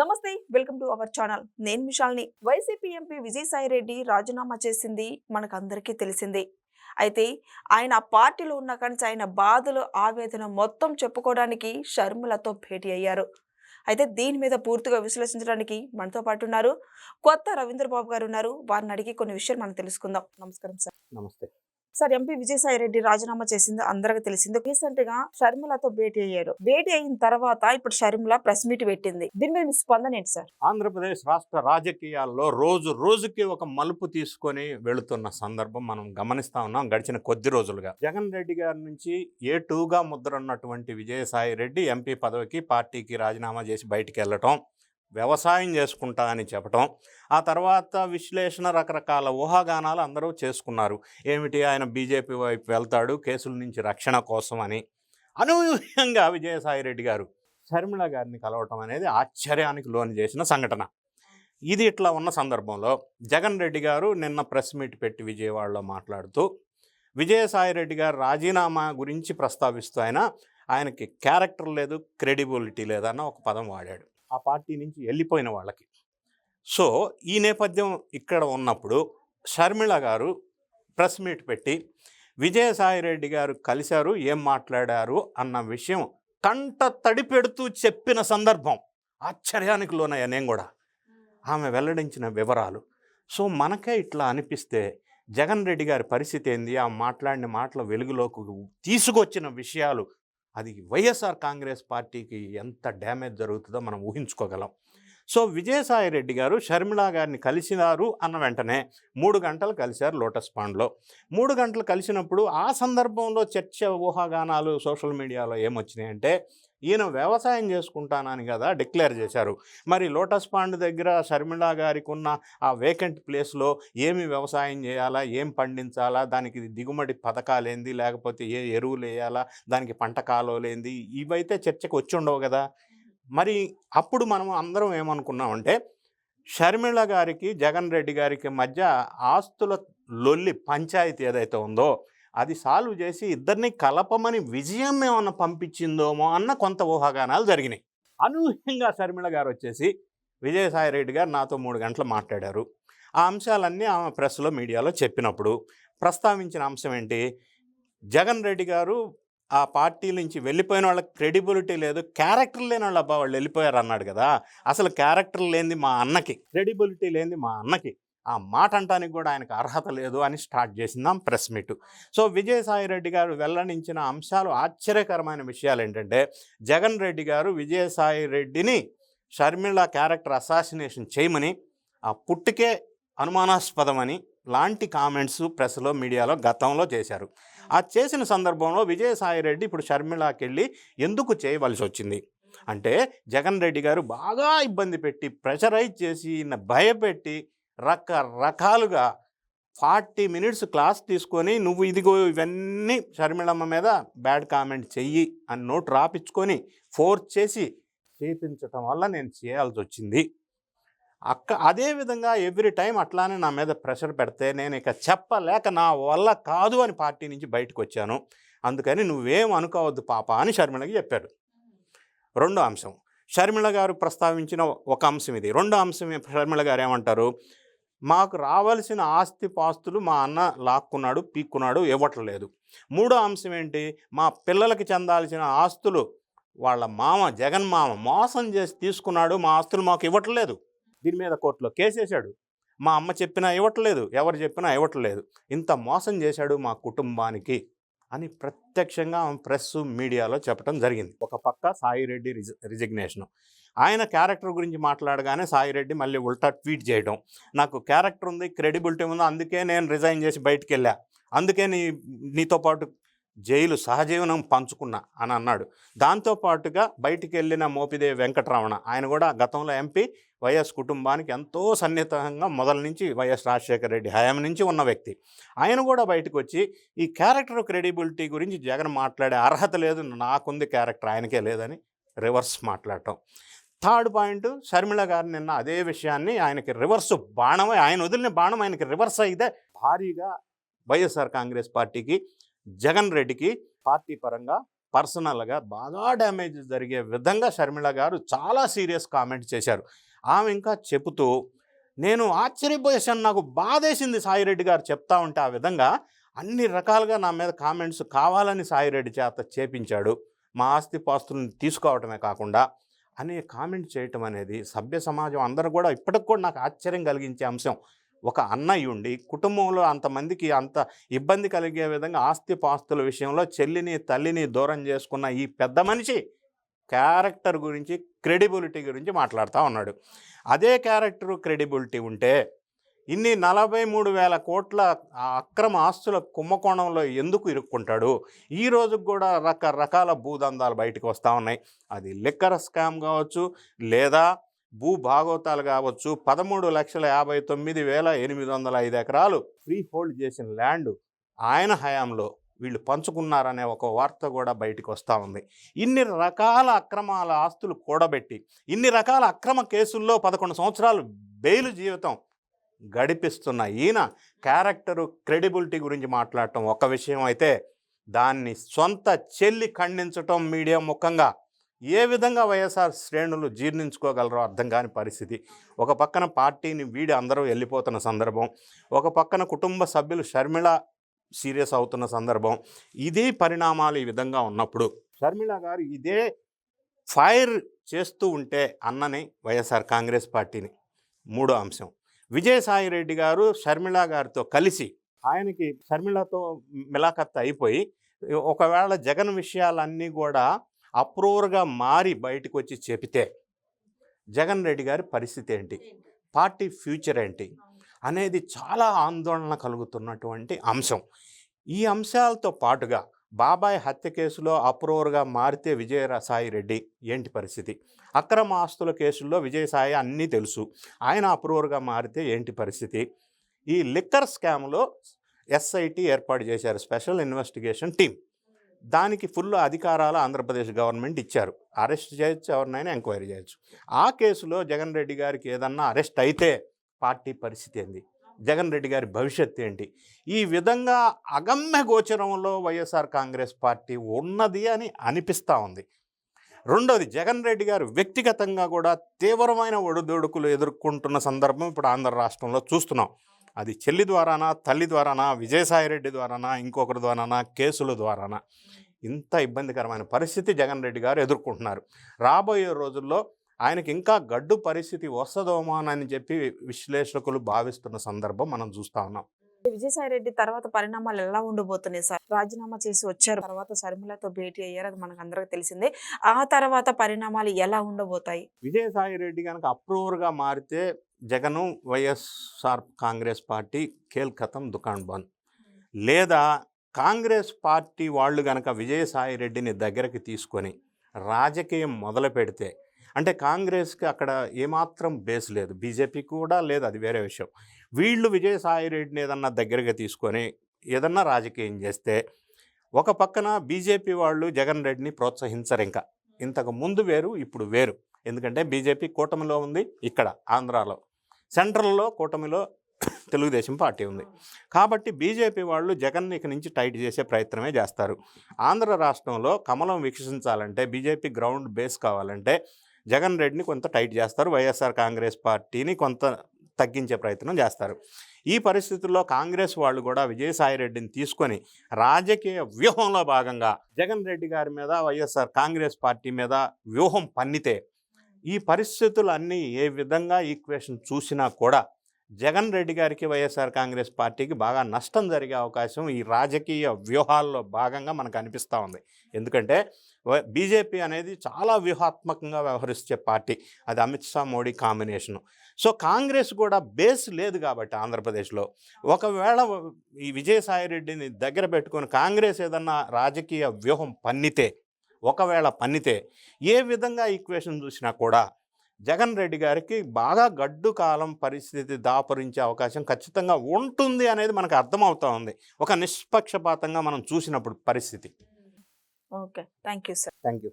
నమస్తే, welcome to our channel. నేను మిషాల్ని. YCP MP Vijayasai Reddy రాజీనామా చేసింది మనకందరికీ తెలిసిందే. అయితే ఆయన ఆ పార్టీలో ఉన్న కానీ ఆయన బాధలు, ఆవేదన మొత్తం చెప్పుకోవడానికి షర్మిలతో భేటీ అయ్యారు. అయితే దీని మీద పూర్తిగా విశ్లేషించడానికి మనతో పాటు ఉన్నారు కొత్త రవీంద్రబాబు గారు ఉన్నారు. వారిని అడిగి కొన్ని విషయాలు మనం తెలుసుకుందాం. నమస్కారం సార్. నమస్తే. సార్, ఎంపీ విజయసాయిరెడ్డి రాజీనామా చేసింది అందరికి తెలిసింది. రీసెంట్ గా షర్మిలతో భేటీ అయ్యారు. భేటీ అయిన తర్వాత ఇప్పుడు షర్మిల ప్రెస్ మీట్ పెట్టింది. దీని మీద మీ స్పందన ఏంటి సార్? ఆంధ్రప్రదేశ్ రాష్ట్ర రాజకీయాల్లో రోజు రోజుకి ఒక మలుపు తీసుకొని వెళుతున్న సందర్భం మనం గమనిస్తా ఉన్నాం. గడిచిన కొద్ది రోజులుగా జగన్ రెడ్డి గారి నుంచి A2గా ముద్ర ఉన్నటువంటి విజయసాయి రెడ్డి ఎంపీ పదవికి పార్టీకి రాజీనామా చేసి బయటికి వెళ్ళటం, వ్యవసాయం చేసుకుంటా అని చెప్పటం, ఆ తర్వాత విశ్లేషణ, రకరకాల ఊహాగానాలు అందరూ చేసుకున్నారు. ఏమిటి, ఆయన బీజేపీ వైపు వెళ్తాడు కేసుల నుంచి రక్షణ కోసం అని. అనూహ్యంగా విజయసాయిరెడ్డి గారు షర్మిల గారిని కలవటం అనేది ఆశ్చర్యానికి లోను చేసిన సంఘటన. ఇది ఇట్లా ఉన్న సందర్భంలో జగన్ రెడ్డి గారు నిన్న ప్రెస్ మీట్ పెట్టి విజయవాడలో మాట్లాడుతూ విజయసాయిరెడ్డి గారు రాజీనామా గురించి ప్రస్తావిస్తూ ఆయనకి క్యారెక్టర్ లేదు, క్రెడిబిలిటీ లేదన్న ఒక పదం వాడాడు ఆ పార్టీ నుంచి వెళ్ళిపోయిన వాళ్ళకి. సో ఈ నేపథ్యం ఇక్కడ ఉన్నప్పుడు షర్మిల గారు ప్రెస్ మీట్ పెట్టి విజయసాయిరెడ్డి గారు కలిశారు, ఏం మాట్లాడారు అన్న విషయం కంట తడి పెడుతూ చెప్పిన సందర్భం ఆశ్చర్యానికి లోనయ్యా నేను కూడా. ఆమె వెల్లడించిన వివరాలు సో మనకే ఇట్లా అనిపిస్తే జగన్ రెడ్డి గారి పరిస్థితి ఏంది, ఆ మాట్లాడిన మాటల వెలుగులోకి తీసుకొచ్చిన విషయాలు, అది వైఎస్ఆర్ కాంగ్రెస్ పార్టీకి ఎంత డ్యామేజ్ జరుగుతుందో మనం ఊహించుకోగలం. సో విజయసాయిరెడ్డి గారు షర్మిల గారిని కలిసినారు అన్న వెంటనే 3 గంటలు కలిశారు లోటస్ పాండ్లో. 3 గంటలు కలిసినప్పుడు ఆ సందర్భంలో చర్చ, ఊహాగానాలు సోషల్ మీడియాలో ఏమొచ్చినాయంటే ఈయన వ్యవసాయం చేసుకుంటానని కదా డిక్లేర్ చేశారు. మరి లోటస్ పాండ్ దగ్గర షర్మిల గారికి ఉన్న ఆ వేకెంట్ ప్లేస్లో ఏమి వ్యవసాయం చేయాలా, ఏం పండించాలా, దానికి దిగుమడి పథకాలేంది, లేకపోతే ఏ ఎరువులు వేయాలా, దానికి పంట కాలువలేంది, ఇవైతే చర్చకు వచ్చి ఉండవు కదా. మరి అప్పుడు మనం అందరం ఏమనుకున్నామంటే షర్మిల గారికి జగన్ రెడ్డి గారికి మధ్య ఆస్తుల లొల్లి పంచాయతీ ఏదైతే ఉందో అది సాల్వ్ చేసి ఇద్దరిని కలపమని విజయం ఏమన్నా పంపించిందోమో అన్న కొంత ఊహాగానాలు జరిగినాయి. అనూహ్యంగా షర్మిల గారు వచ్చేసి విజయసాయిరెడ్డి గారు నాతో 3 గంటలు మాట్లాడారు. ఆ అంశాలన్నీ ఆమె ప్రెస్లో, మీడియాలో చెప్పినప్పుడు ప్రస్తావించిన అంశం ఏంటి, జగన్ రెడ్డి గారు ఆ పార్టీ నుంచి వెళ్ళిపోయిన వాళ్ళకి క్రెడిబిలిటీ లేదు, క్యారెక్టర్ లేని వాళ్ళు అబ్బా వాళ్ళు వెళ్ళిపోయారు అన్నాడు కదా. అసలు క్యారెక్టర్ లేనిది మా అన్నకి, క్రెడిబిలిటీ లేనిది మా అన్నకి, ఆ మాట అంటానికి కూడా ఆయనకు అర్హత లేదు అని స్టార్ట్ చేసిందాం ప్రెస్ మీట్. సో విజయసాయిరెడ్డి గారు వెల్లడించిన అంశాలు, ఆశ్చర్యకరమైన విషయాలు ఏంటంటే జగన్ రెడ్డి గారు విజయసాయిరెడ్డిని షర్మిల క్యారెక్టర్ అసాసినేషన్ చేయమని, ఆ పుట్టుకే అనుమానాస్పదమని లాంటి కామెంట్స్ ప్రెస్లో, మీడియాలో గతంలో చేశారు. ఆ చేసిన సందర్భంలో విజయసాయిరెడ్డి ఇప్పుడు షర్మిలకి వెళ్ళి ఎందుకు చేయవలసి వచ్చింది అంటే జగన్ రెడ్డి గారు బాగా ఇబ్బంది పెట్టి, ప్రెషరైజ్ చేసి, భయపెట్టి, రకరకాలుగా 40 మినిట్స్ క్లాస్ తీసుకొని నువ్వు ఇదిగో ఇవన్నీ షర్మిలమ్మ మీద బ్యాడ్ కామెంట్ చెయ్యి అని నోటు రాపించుకొని ఫోర్స్ చేసి చేయించటం వల్ల నేను చేయాల్సి వచ్చింది. అదేవిధంగా ఎవ్రీ టైం అట్లానే నా మీద ప్రెషర్ పెడితే నేను ఇక చెప్పలేక నా వల్ల కాదు అని పార్టీ నుంచి బయటకు వచ్చాను, అందుకని నువ్వేం అనుకోవద్దు పాప అని షర్మిలకి చెప్పాడు. రెండో అంశం షర్మిల గారు ప్రస్తావించిన ఒక అంశం ఇది. రెండో అంశం షర్మిల గారు ఏమంటారు, మాకు రావాల్సిన ఆస్తి పాస్తులు మా అన్న లాక్కున్నాడు, పీక్కున్నాడు, ఇవ్వట్లేదు. మూడో అంశం ఏంటి, మా పిల్లలకి చెందాల్సిన ఆస్తులు వాళ్ళ మామ జగన్ మామ మోసం చేసి తీసుకున్నాడు, మా ఆస్తులు మాకు ఇవ్వట్లేదు. దీని మీద కోర్టులో కేసేశాడు. మా అమ్మ చెప్పినా ఇవ్వట్లేదు, ఎవరు చెప్పినా ఇవ్వట్లేదు, ఇంత మోసం చేశాడు మా కుటుంబానికి అని ప్రత్యక్షంగా ప్రెస్, మీడియాలో చెప్పడం జరిగింది. ఒక పక్క సాయిరెడ్డి రిజిగ్నేషను, ఆయన క్యారెక్టర్ గురించి మాట్లాడగానే సాయిరెడ్డి మళ్ళీ ఉల్టా ట్వీట్ చేయడం, నాకు క్యారెక్టర్ ఉంది, క్రెడిబిలిటీ ఉంది, అందుకే నేను రిజైన్ చేసి బయటికి వెళ్ళా, అందుకే నీతో పాటు జైలు సహజీవనం పంచుకున్నా అని అన్నాడు. దాంతోపాటుగా బయటికి వెళ్ళిన మోపిదేవి వెంకటరమణ, ఆయన కూడా గతంలో ఎంపీ, వైఎస్ కుటుంబానికి ఎంతో సన్నిహితంగా మొదల నుంచి వైఎస్ రాజశేఖర రెడ్డి హయాం నుంచి ఉన్న వ్యక్తి, ఆయన కూడా బయటకు వచ్చి ఈ క్యారెక్టర్ క్రెడిబిలిటీ గురించి జగన్ మాట్లాడే అర్హత లేదు, నాకుంది క్యారెక్టర్, ఆయనకే లేదని రివర్స్ మాట్లాడటం. థర్డ్ పాయింట్, షర్మిల గారు నిన్న అదే విషయాన్ని ఆయనకి రివర్స్ బాణమై, ఆయన వదిలిన బాణం ఆయనకి రివర్స్ అయితే భారీగా వైఎస్ఆర్ కాంగ్రెస్ పార్టీకి, జగన్ రెడ్డికి పార్టీ పరంగా పర్సనల్గా బాగా డ్యామేజ్ జరిగే విధంగా షర్మిల గారు చాలా సీరియస్ కామెంట్ చేశారు. ఆమె ఇంకా చెబుతూ, నేను ఆశ్చర్యపోయేసాను, నాకు బాధేసింది సాయిరెడ్డి గారు చెప్తా ఉంటే ఆ విధంగా అన్ని రకాలుగా నా మీద కామెంట్స్ కావాలని సాయిరెడ్డి చేత చేపించాడు, మా ఆస్తి పాస్తులను తీసుకోవటమే కాకుండా అనే కామెంట్ చేయటం అనేది సభ్య సమాజం అందరూ కూడా ఇప్పటికి కూడా నాకు ఆశ్చర్యం కలిగించే అంశం. ఒక అన్నయ్య ఉండి కుటుంబంలో అంతమందికి అంత ఇబ్బంది కలిగే విధంగా ఆస్తి పాస్తుల విషయంలో చెల్లిని తల్లిని దూరం చేసుకున్న ఈ పెద్ద మనిషి క్యారెక్టర్ గురించి, క్రెడిబిలిటీ గురించి మాట్లాడుతూ ఉన్నాడు. అదే క్యారెక్టరు క్రెడిబిలిటీ ఉంటే ఇన్ని 43,000 కోట్ల అక్రమ ఆస్తుల కుంభకోణంలో ఎందుకు ఇరుక్కుంటాడు? ఈ రోజుకు కూడా రకరకాల భూదందాలు బయటకు వస్తూ ఉన్నాయి. అది లిక్కర్ స్కామ్ కావచ్చు, లేదా భూ భాగోతాలు కావచ్చు. 13,59,805 ఎకరాలు ఫ్రీ హోల్డ్ చేసిన ల్యాండ్ ఆయన హయాంలో వీళ్ళు పంచుకున్నారనే ఒక వార్త కూడా బయటకు వస్తూ ఉంది. ఇన్ని రకాల అక్రమాల ఆస్తులు కూడబెట్టి, ఇన్ని రకాల అక్రమ కేసుల్లో 11 సంవత్సరాలు బెయిల్ జీవితం గడిపిస్తున్న ఈయన క్యారెక్టరు, క్రెడిబిలిటీ గురించి మాట్లాడటం ఒక విషయం అయితే, దాన్ని సొంత చెల్లి ఖండించటం మీడియా ముఖంగా ఏ విధంగా వైఎస్ఆర్ శ్రేణులు జీర్ణించుకోగలరో అర్థం కాని పరిస్థితి. ఒక పక్కన పార్టీని వీడి అందరూ వెళ్ళిపోతున్న సందర్భం, ఒక పక్కన కుటుంబ సభ్యులు షర్మిల సీరియస్ అవుతున్న సందర్భం. ఇదే పరిణామాలు ఈ విధంగా ఉన్నప్పుడు షర్మిల గారు ఇదే ఫైర్ చేస్తూ ఉంటే అన్నని వైఎస్ఆర్ కాంగ్రెస్ పార్టీని. మూడో అంశం, విజయసాయిరెడ్డి గారు షర్మిల గారితో కలిసి, ఆయనకి షర్మిలతో మిలాఖత్ అయిపోయి ఒకవేళ జగన్ విషయాలన్నీ కూడా అప్రూవర్గా మారి బయటకు వచ్చి చెబితే జగన్ రెడ్డి గారి పరిస్థితి ఏంటి, పార్టీ ఫ్యూచర్ ఏంటి అనేది చాలా ఆందోళన కలుగుతున్నటువంటి అంశం. ఈ అంశాలతో పాటుగా బాబాయ్ హత్య కేసులో అప్రూవర్గా మారితే విజయసాయిరెడ్డి ఏంటి పరిస్థితి, అక్రమ ఆస్తుల కేసుల్లో విజయసాయి అన్నీ తెలుసు, ఆయన అప్రూవర్గా మారితే ఏంటి పరిస్థితి, ఈ లిక్కర్ స్కామ్లో ఎస్ఐటి ఏర్పాటు చేశారు, స్పెషల్ ఇన్వెస్టిగేషన్ టీం. దానికి ఫుల్ అధికారాలు ఆంధ్రప్రదేశ్ గవర్నమెంట్ ఇచ్చారు, అరెస్ట్ చేయొచ్చు, ఎవరినైనా ఎంక్వైరీ చేయొచ్చు. ఆ కేసులో జగన్ రెడ్డి గారికి ఏదన్నా అరెస్ట్ అయితే పార్టీ పరిస్థితి ఏంది, జగన్ రెడ్డి గారి భవిష్యత్తు ఏంటి, ఈ విధంగా అగమ్య గోచరంలో వైఎస్ఆర్ కాంగ్రెస్ పార్టీ ఉన్నది అని అనిపిస్తూ ఉంది. రెండోది, జగన్ రెడ్డి గారు వ్యక్తిగతంగా కూడా తీవ్రమైన ఒడిదుడుకులు ఎదుర్కొంటున్న సందర్భం ఇప్పుడు ఆంధ్ర రాష్ట్రంలో చూస్తున్నాం. అది చెల్లి ద్వారానా, తల్లి ద్వారానా, విజయసాయిరెడ్డి ద్వారానా, ఇంకొకరి ద్వారానా, కేసుల ద్వారానా, ఇంత ఇబ్బందికరమైన పరిస్థితి జగన్ రెడ్డి గారు ఎదుర్కొంటున్నారు. రాబోయే రోజుల్లో ఆయనకి ఇంకా గడ్డు పరిస్థితి వస్తుందోమోనని చెప్పి విశ్లేషకులు భావిస్తున్న సందర్భం మనం చూస్తూ ఉన్నాం. విజయసాయిరెడ్డి తర్వాత పరిణామాలు ఎలా ఉండబోతున్నాయి సార్? రాజీనామా చేసి వచ్చారు, తర్వాత షర్మిలతో భేటీ అయ్యారు, అది మనకు అందరికి తెలిసిందే. ఆ తర్వాత పరిణామాలు ఎలా ఉండబోతాయి? విజయసాయిరెడ్డి కనుక అప్రూవర్గా మారితే జగను వైఎస్ఆర్ కాంగ్రెస్ పార్టీ ఖేల్ ఖతం, దుకాన్ బంద్. లేదా కాంగ్రెస్ పార్టీ వాళ్ళు కనుక విజయసాయిరెడ్డిని దగ్గరికి తీసుకొని రాజకీయం మొదలు పెడితే, అంటే కాంగ్రెస్కి అక్కడ ఏమాత్రం బేస్ లేదు, బీజేపీకి కూడా లేదు, అది వేరే విషయం. వీళ్ళు విజయసాయిరెడ్డిని ఏదన్నా దగ్గరగా తీసుకొని ఏదన్నా రాజకీయం చేస్తే, ఒక పక్కన బీజేపీ వాళ్ళు జగన్ రెడ్డిని ప్రోత్సహించరు. ఇంకా ఇంతకు ముందు వేరు, ఇప్పుడు వేరు. ఎందుకంటే బీజేపీ కూటమిలో ఉంది, ఇక్కడ ఆంధ్రాలో సెంట్రల్లో కూటమిలో తెలుగుదేశం పార్టీ ఉంది. కాబట్టి బీజేపీ వాళ్ళు జగన్ని ఇక నుంచి టైట్ చేసే ప్రయత్నమే చేస్తారు. ఆంధ్ర రాష్ట్రంలో కమలం వికసించాలంటే, బీజేపీ గ్రౌండ్ బేస్ కావాలంటే జగన్ రెడ్డిని కొంత టైట్ చేస్తారు, వైఎస్ఆర్ కాంగ్రెస్ పార్టీని కొంత తగ్గించే ప్రయత్నం చేస్తారు. ఈ పరిస్థితుల్లో కాంగ్రెస్ వాళ్ళు కూడా విజయసాయిరెడ్డిని తీసుకొని రాజకీయ వ్యూహంలో భాగంగా జగన్ రెడ్డి గారి మీద, వైఎస్ఆర్ కాంగ్రెస్ పార్టీ మీద వ్యూహం పన్నితే, ఈ పరిస్థితులన్నీ ఏ విధంగా ఈక్వేషన్ చూసినా కూడా జగన్ రెడ్డి గారికి, వైఎస్ఆర్ కాంగ్రెస్ పార్టీకి బాగా నష్టం జరిగే అవకాశం ఈ రాజకీయ వ్యూహాల్లో భాగంగా మనకు అనిపిస్తూ ఉంది. ఎందుకంటే బీజేపీ అనేది చాలా వ్యూహాత్మకంగా వ్యవహరించే పార్టీ, అది అమిత్ షా మోడీ కాంబినేషను. సో కాంగ్రెస్ కూడా బేస్ లేదు కాబట్టి ఆంధ్రప్రదేశ్లో ఒకవేళ ఈ విజయసాయిరెడ్డిని దగ్గర పెట్టుకొని కాంగ్రెస్ ఏదన్నా రాజకీయ వ్యూహం ఒకవేళ పన్నితే ఏ విధంగా ఈక్వేషన్ చూసినా కూడా జగన్ రెడ్డి గారికి బాగా గడ్డు కాలం పరిస్థితి దాపరించే అవకాశం ఖచ్చితంగా ఉంటుంది అనేది మనకు అర్థమవుతా ఉంది, ఒక నిష్పక్షపాతంగా మనం చూసినప్పుడు పరిస్థితి. Okay, thank you sir. Thank you.